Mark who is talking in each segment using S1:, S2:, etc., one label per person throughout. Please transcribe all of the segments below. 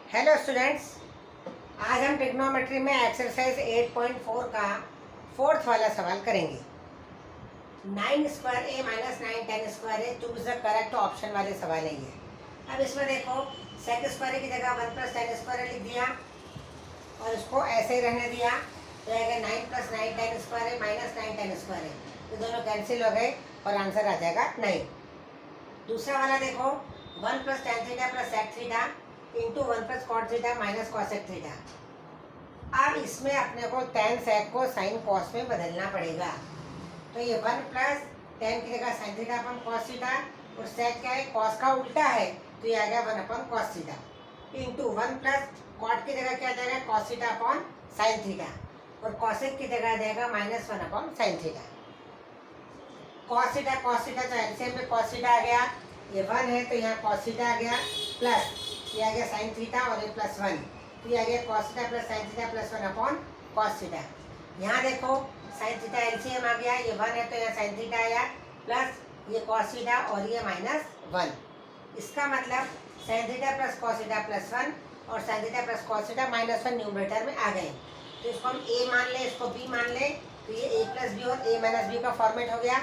S1: Hello students, आज हम trigonometry में एक्सरसाइज 8.4 का फोर्थ वाला सवाल करेंगे। 9 square A minus 9 10 square A choose the correct option वाले सवाल है ये। अब इसमें देखो सेक स्क्वायर की जगह 1 प्लस 10 स्क्वायर लिख दिया और इसको ऐसे ही रहने दिया, तो आएगा 9 प्लस 9 10 स्क्वायर ए माइनस 9 10 स्क्वायर ए, तो दोनों कैंसिल हो गए और आंसर आ जाएगा 9। दूसरा वाला देखो 1 plus tan theta plus sec theta into 1 plus cot theta minus cosec theta. अब इसमें अपने को टेन सेक को साइन कॉस में बदलना पड़ेगा, तो ये 1 प्लस टेन की जगह साइन थीटा अपन कॉस थीटा और सेक क्या है, कॉस का उल्टा है, तो ये आ गया 1 upon cos theta into 1 plus cot की जगह क्या आ जाएगा cos theta upon sine theta और कॉसेक की जगह आ जाएगा minus 1 upon sine theta. Cos theta तो एलसीएम में कॉस थीटा आ गया, ये 1 है तो यहाँ कॉस थीटा आ गया प्लस ये आ गया साइन थीटा और ये प्लस 1, तो ये आ गया cos theta plus sine theta plus 1 upon cos theta. यहाँ देखो साइन थीटा एलसीएम आ गया, ये 1 है तो यहाँ साइन थीटा आया प्लस ये कॉस थीटा और ये माइनस 1। इसका मतलब sine theta plus cos theta plus 1 और sine theta plus cos theta minus 1 numerator में आ गए, तो इसको हम ए मान लें, इसको बी मान लें, तो ये ए प्लस बी और ए माइनस बी का फॉर्मेट हो गया।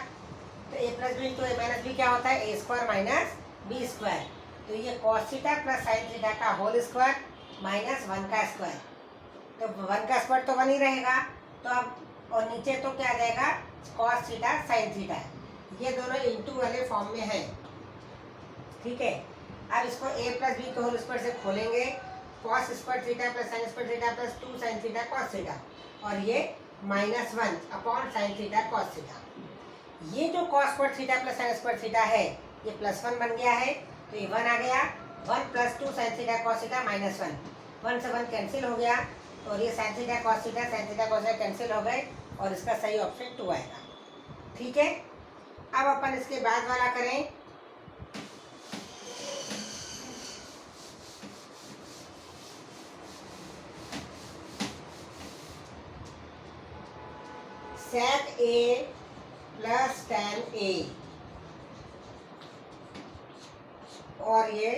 S1: तो ए प्लस बी तो ए माइनस बी क्या होता है, ए स्क्वायर माइनस बी स्क्वायर, तो ये cos theta plus sine theta का होल स्क्वायर माइनस 1 का स्क्वायर, तो 1 का स्क्वायर तो 1 ही रहेगा, तो अब और नीचे तो क्या आ जाएगा कॉस थीटा साइन थीटा, ये दोनों इंटू वाले फॉर्म में है। ठीक है, अब इसको ए प्लस बी के होल स्क्वायर से खोलेंगे, cos square theta plus sign square theta plus 2 sign theta cos theta और ये minus 1 upon sine theta cos theta. ये जो cos square theta plus sign square theta है ये प्लस 1 बन गया है, तो ये 1 आ गया, 1 plus 2 sign theta cos theta minus 1 से 1 कैंसिल हो गया और ये sign theta cos theta cos theta cancel हो गए और इसका सही ऑप्शन 2 आएगा। ठीक है, अब अपन इसके बाद वाला करें। सेक ए प्लस टेन ए और ये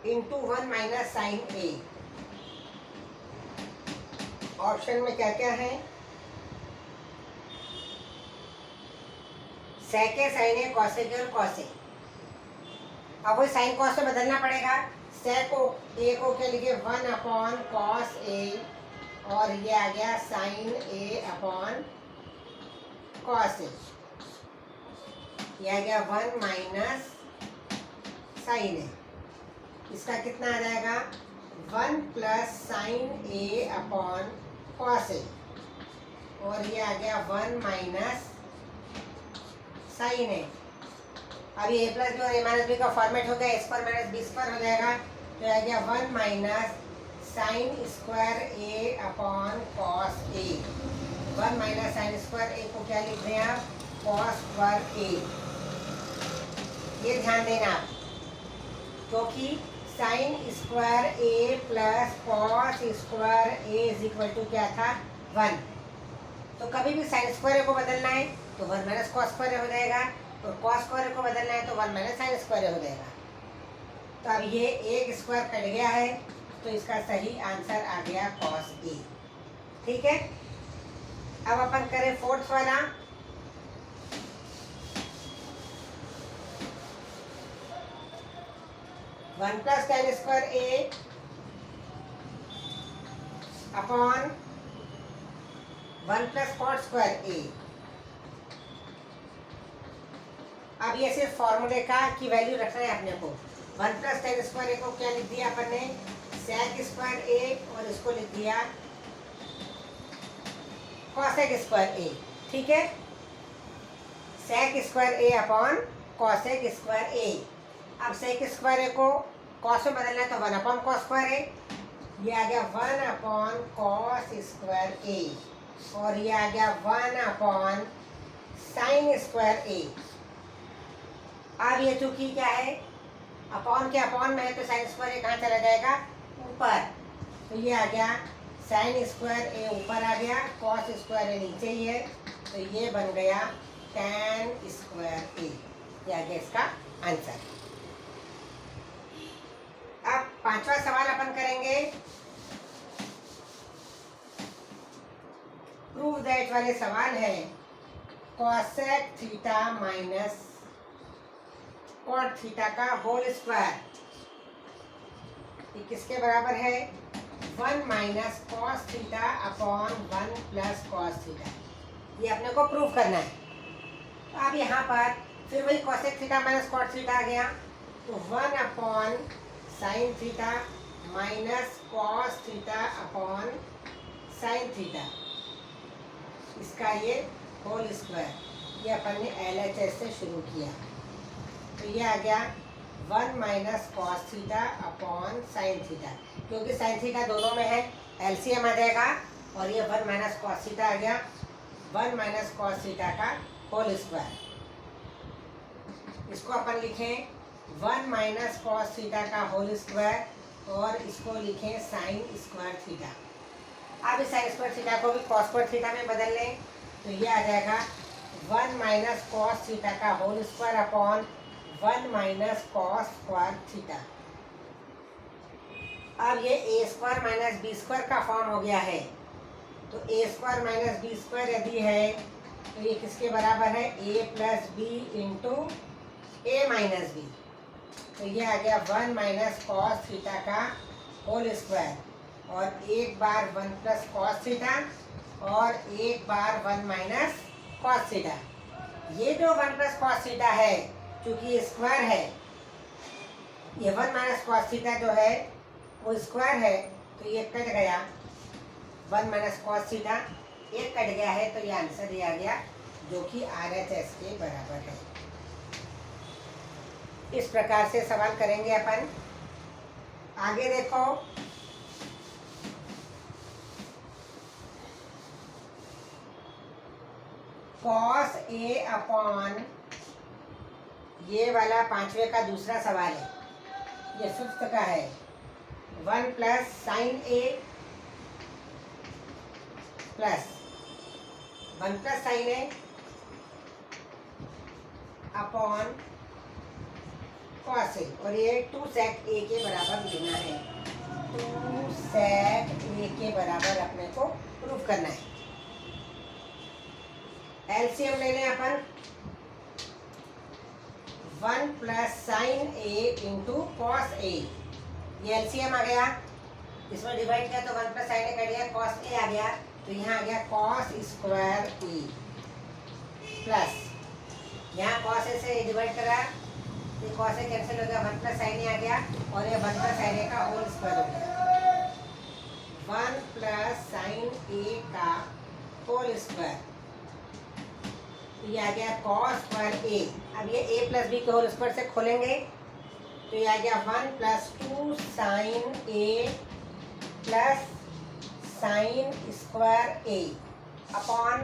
S1: इंटू 1 माइनस साइन ए। ऑप्शन में क्या क्या है, सेक ए साइन ए कॉसेक ए और कॉस ए। अब वही साइन कॉस से बदलना पड़ेगा, सेक को ए को क्या लिखे 1 अपॉन कॉस ए और ये आ गया sign A upon cos A, ये आ गया 1 माइनस साइन ए। इसका कितना आ जाएगा 1 plus sign A upon cos A और ये आ गया 1 माइनस साइन ए। अभी ए प्लस बी और ए माइनस बी का फॉर्मेट हो गया, ए स्क्वायर माइनस बी स्क्वायर हो जाएगा, तो आ गया 1 minus sign square A upon cos A. 1 minus sign square ए को क्या लिख रहे हैं आप, कॉस स्क्वायर ए। ये ध्यान देना आप, क्योंकि sine square A plus cos square A is equal to क्या था 1, तो कभी भी साइन स्क्वायर ए को बदलना है तो 1 माइनस कॉस स्क्वायर ए हो जाएगा और कॉस स्क्वायर ए को बदलना है तो 1 माइनस साइन स्क्वायर ए हो जाएगा। तो अब ये एक स्क्वायर कट गया है, तो इसका सही आंसर आ गया कॉस ए। ठीक है, अब अपन करें फोर्थ वाला। वन प्लस टेन स्क्वायर ए अपॉन 1 प्लस कॉट स्क्वायर ए। अब ये सिर्फ फॉर्मूले का की वैल्यू रखना है अपने को। 1 प्लस टेन स्क्वायर ए को क्या लिख दिया अपन ने, सेक स्क्वायर ए और इसको लिख दिया कॉसेक स्क्वायर ए। ठीक है, सेक स्क्वायर ए अपॉन कॉसेक स्क्वायर ए। अब सेक स्क्वायर ए को कॉस में बदलना है तो 1 अपॉन कॉस स्क्वायर ए, ये आ गया 1 अपॉन कॉस स्क्वायर ए और ये आ गया 1 अपॉन साइन स्क्वायर ए। अब ये चूंकि क्या है अपॉन के अपॉन में है तो साइन स्क्वायर ए कहाँ चला जाएगा ऊपर, तो ये आ गया साइन स्क्वायर ए ऊपर आ गया, कॉस स्क्वायर ए नीचे ही है, तो ये बन गया टैन स्क्वायर ए, ये आ गया इसका आंसर। अब 5वां सवाल अपन करेंगे प्रूव दैट वाले सवाल है cosec theta minus cot theta का होल स्क्वायर ये किसके बराबर है 1 minus cos theta upon 1 plus cos theta. ये अपने को प्रूव करना है। तो अब यहाँ पर फिर वही cosec theta minus cot theta आ गया, तो 1 upon sine theta minus cos theta upon sine theta, इसका ये होल स्क्वायर, ये अपन ने LHS से शुरू किया। तो ये आ गया 1 minus cos theta upon sine theta, क्योंकि साइन थीटा दोनों में है LCM आ जाएगा, और ये 1 माइनस कॉस थीटा आ गया 1 माइनस कॉस थीटा का होल स्क्वायर। इसको अपन लिखें 1 माइनस कॉस थीटा का होल स्क्वायर, और इसको लिखें साइन स्क्वायर थीटा। अब इस साइन स्क्वायर थीटा को भी कॉस स्क्वायर थीटा में बदल लें, तो ये आ जाएगा 1 माइनस कॉस थीटा का whole square upon 1 minus cos square theta. अब ये A square minus B square का फॉर्म हो गया है। तो A square minus B square यदि है तो ये किसके बराबर है A plus B into A minus B. तो ये आ गया 1 माइनस कॉस थीटा का होल स्क्वायर, और एक बार 1 प्लस कॉस थीटा और एक बार 1 माइनस कॉस थीटा। ये जो 1 प्लस कॉस थीटा है, क्योंकि ये स्क्वायर है, ये 1 माइनस कॉस थीटा जो है वो स्क्वायर है, तो ये कट गया 1 माइनस कॉस थीटा, एक कट गया है, तो ये आंसर ये आ गया जो कि RHS के बराबर है। इस प्रकार से सवाल करेंगे अपन। आगे देखो, कॉस ए अपॉन, ये वाला 5वें का दूसरा सवाल है, ये 5th का है, 1 plus sign A plus 1 plus sign A upon cos A, और ये 2 सेक ए के बराबर लेना है। 2 सेक ए के बराबर अपने को प्रूफ करना है। LCM ले लें अपन, 1 plus sign A into cos A, ये LCM आ गया, इसमें डिवाइड किया तो 1 प्लस साइन ए कट गया, कॉस ए आ गया, तो यहाँ आ गया कॉस स्क्वायर ए प्लस, यहाँ कॉस ए से डिवाइड करा, ये कॉस ए कैंसिल हो गया, 1 प्लस साइन ए आ गया, और ये 1 प्लस साइन ए का होल स्क्वायर हो गया, 1 प्लस साइन ए का होल स्क्वायर, ये आ गया कॉस स्क्वायर ए। अब ये a प्लस बी के होल स्क्वायर से खोलेंगे, तो ये आ गया 1 plus 2 sign A plus sign square A upon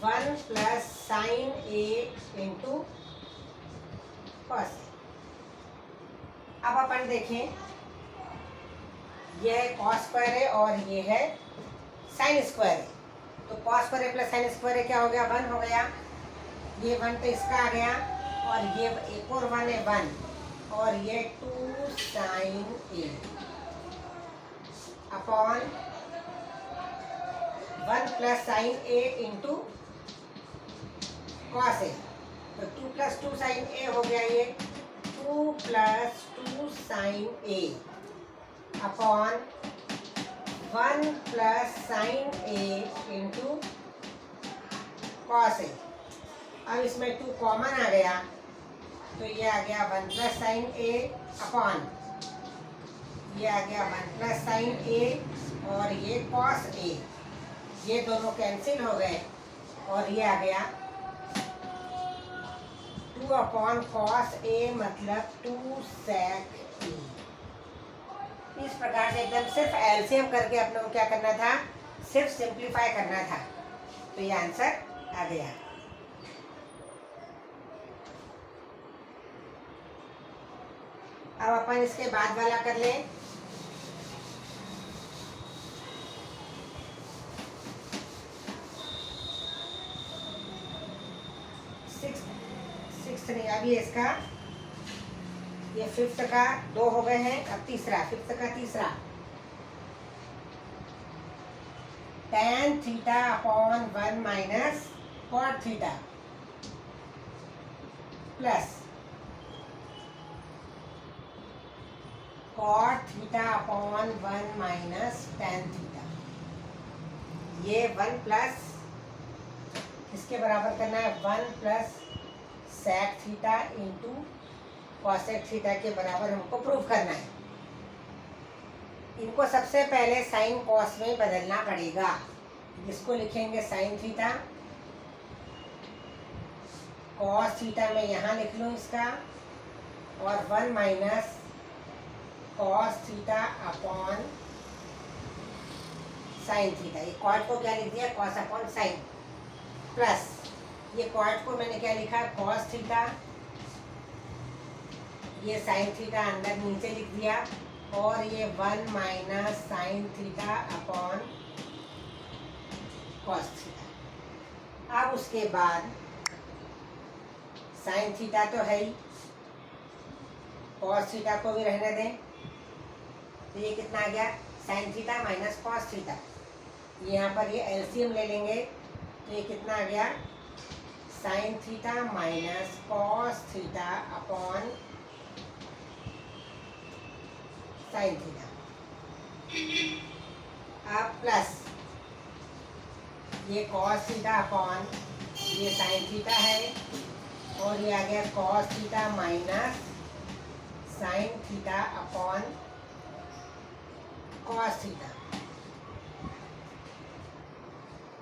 S1: 1 plus sign A into cos A. अब अपन देखें, यह है कॉस स्क्वायर है और ये है साइन स्क्वायर है, तो cos square plus sine square क्या हो गया 1 हो गया, ये 1 तो इसका आ गया, और ये एक और 1 है 1, और ये 2 sign A upon 1 plus sign A into cos A, तो 2 प्लस 2 साइन ए हो गया, ये 2 plus 2 sign A upon 1 plus sign A into cos A. अब इसमें 2 कॉमन आ गया, तो ये आ गया 1 प्लस साइन ए अपॉन, ये आ गया 1 प्लस साइन ए, और ये कॉस ए, ये दोनों कैंसिल हो गए, और ये आ गया 2 अपॉन कॉस ए, मतलब 2 सेक ए। इस प्रकार से एकदम सिर्फ LCM करके अपने को क्या करना था, सिर्फ सिंप्लीफाई करना था, तो ये आंसर आ गया। अब अपन इसके बाद वाला कर लें। सिक्स नहीं, अभी इसका ये फिफ्थ का 2 हो गए हैं, अब तीसरा, फिफ्थ का तीसरा, tan theta upon 1 minus cot theta plus cot theta upon 1 minus tan theta. ये 1 प्लस इसके बराबर करना है 1 plus sec theta into cosec theta के बराबर हमको प्रूफ करना है। इनको सबसे पहले साइन कॉस में बदलना पड़ेगा, जिसको लिखेंगे साइन थीटा, कॉस थीटा में यहाँ लिख लो इसका, और 1 minus cos theta upon sine theta. ये कॉट को क्या लिख दिया, कॉस अपॉन साइन, प्लस ये कॉट को मैंने क्या लिखा, कॉस थीटा, ये साइन थीटा अंदर नीचे लिख दिया, और ये 1 minus sine theta upon cos theta. अब उसके बाद साइन थीटा तो है ही, कॉस थीटा को भी रहने दें, तो ये कितना आ गया, sine theta minus cos theta. यहाँ पर ये एलसीएम ले लेंगे, तो ये कितना आ गया, sine theta minus cos theta upon sine theta. अब प्लस ये कॉस थीटा अपॉन ये साइन थीटा है, और ये आ गया cos theta minus sine theta upon cos theta.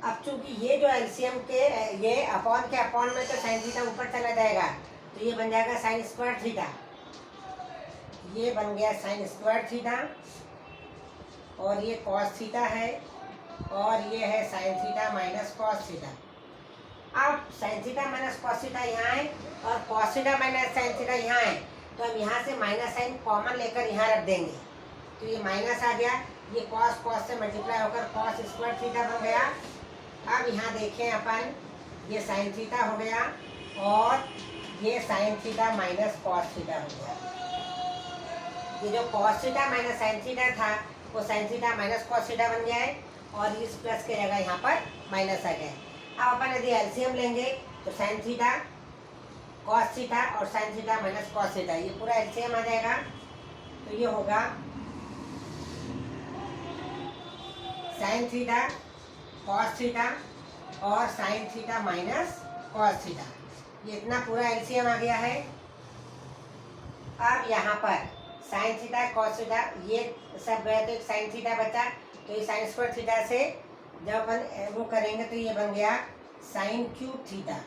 S1: अब चूंकि ये जो एलसीएम के ये अपॉन के अपॉन में तो साइन थीटा ऊपर चला जाएगा, तो ये बन जाएगा साइन स्क्वायर थीटा, ये बन गया साइन स्क्वायर थीटा, और ये कॉस थीटा है, और ये है sine theta minus cos theta. अब sine theta minus cos theta यहाँ है, और cos theta minus sine theta यहाँ है, तो हम यहाँ से माइनस साइन कॉमन लेकर यहाँ रख देंगे, तो ये माइनस आ गया, ये कॉस कॉस से मल्टीप्लाई होकर कॉस स्क्वायर थीटा बन गया। अब यहाँ देखें अपन, ये साइन थीटा हो गया, और ये sign theta minus cos theta हो गया। ये जो cos theta minus sine theta था, वो sign theta minus cos theta बन गया है, और इस प्लस के जगह यहाँ पर माइनस आ गया। अब अपन यदि एलसीएम लेंगे, तो साइन थीटा कॉस थीटा और sign theta minus cos theta, ये पूरा एलसीएम आ जाएगा, तो ये होगा साइन थीटा कॉस थीटा और sign theta minus cos theta. ये इतना पूरा एलसीएम आ गया है। अब यहाँ पर साइन थीटा कॉस थीटा ये सब गए, तो एक साइन थीटा बचा, तो ये साइन स्क्वायर थीटा से जब अपन वो करेंगे तो ये बन गया साइन क्यूब थीटा,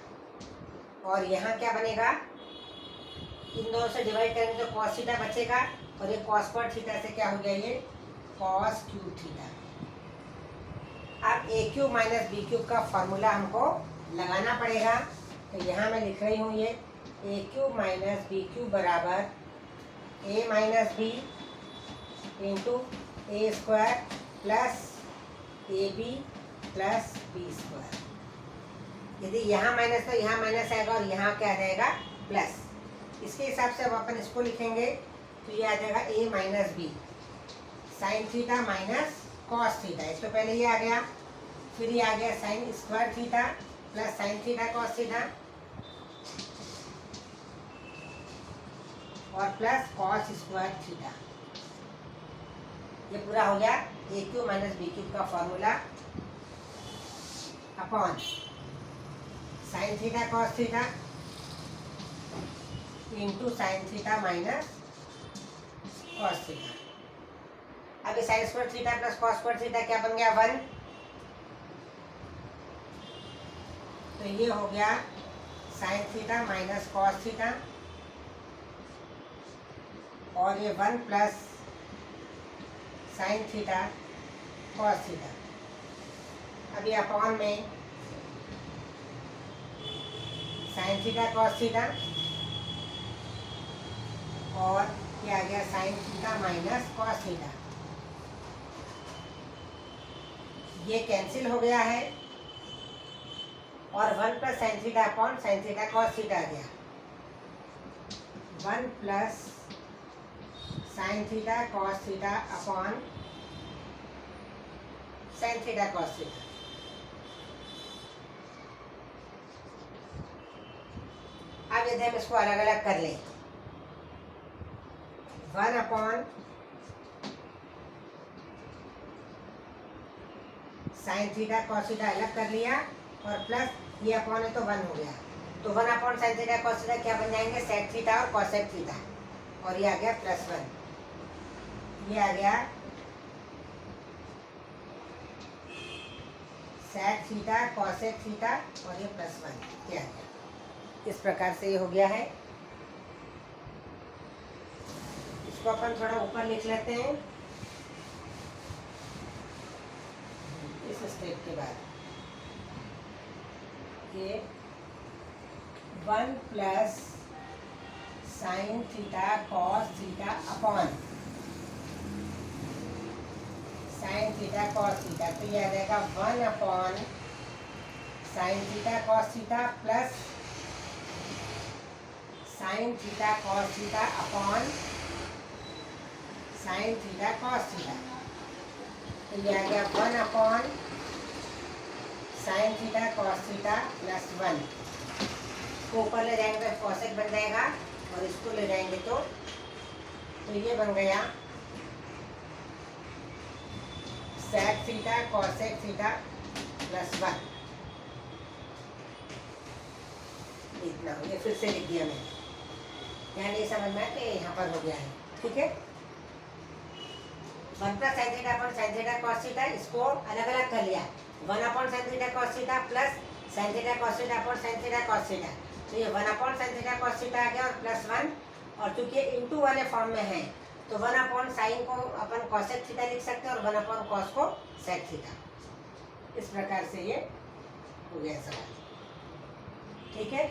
S1: और यहाँ क्या बनेगा, इन दोनों से डिवाइड करेंगे तो कॉस थीटा बचेगा, और ये कॉस स्क्वायर थीटा से क्या हो गया, ये कॉस क्यूब थीटा। अब ए क्यूब माइनस बी क्यूब का फॉर्मूला हमको लगाना पड़ेगा, तो यहाँ मैं लिख रही हूँ ये A cube minus B cube बराबर A minus B into A square plus A B plus B square. यदि यहाँ माइनस तो यहाँ माइनस आएगा, और यहाँ क्या आ जाएगा, प्लस। इसके हिसाब से अब अपन इसको लिखेंगे, तो ये आ जाएगा A minus B sine theta minus cos theta. इसको पहले ये आ गया, फिर ये आ गया sine square theta plus sine theta cos theta, और प्लस कॉस स्क्वायर थीटा। ये पूरा हो गया A cube minus B cube का formula upon sine theta cos theta into sine theta minus cos theta. अब ये sine square theta plus cos square theta क्या बन गया, 1, तो ये हो गया sine theta minus cos theta, और ये 1 plus sine theta cos theta. अब ये अपॉन में साइन थीटा कॉस थीटा, और ये आ गया sine theta minus cos theta. ये कैंसिल हो गया है, और 1 plus sine theta upon sine theta cos theta आ गया, 1 plus sine theta cos theta upon sine theta cos theta. अब यदि हम इसको अलग अलग कर लें, 1 upon sine theta cos theta अलग कर लिया और प्लस ये अपॉन है तो 1 हो गया, तो 1 upon sine theta cos theta क्या बन जाएंगे, सेक थीटा और कॉसेक थीटा, और ये आ गया +1, ये आ गया सेक थीटा कॉसेक थीटा और ये +1, क्या आ गया। इस प्रकार से ये हो गया है। इसको अपन थोड़ा ऊपर लिख लेते हैं इस स्टेप के बाद। ये 1 plus sine theta cos theta upon sine theta cos theta, तो ये आ जाएगा 1 upon sine theta cos theta plus sine theta cos theta upon sine theta cos theta, तो ये आ गया 1 upon sine theta cos theta +1। इसको ऊपर ले जाएंगे तो कॉसेक बन जाएगा और इसको ले जाएंगे तो ये बन गया सेक थीटा कॉसेक थीटा +1। इतना ये फिर से लिख दिया मैंने, ध्यान ये समझ में कि यहाँ पर हो गया है, ठीक है। 1 plus sine theta upon sine theta cos theta, इसको अलग अलग कर लिया, 1 upon sine theta cos theta plus sine theta cos theta upon sine theta cos theta, तो ये 1 upon sine theta cos theta आ गया और +1, और चूंकि इंटू वाले फॉर्म में है तो 1 अपॉन साइन को अपन कॉसेक थीटा लिख सकते हैं और 1 अपॉन कॉस को सेक थीटा। इस प्रकार से ये हो गया सवाल, ठीक है।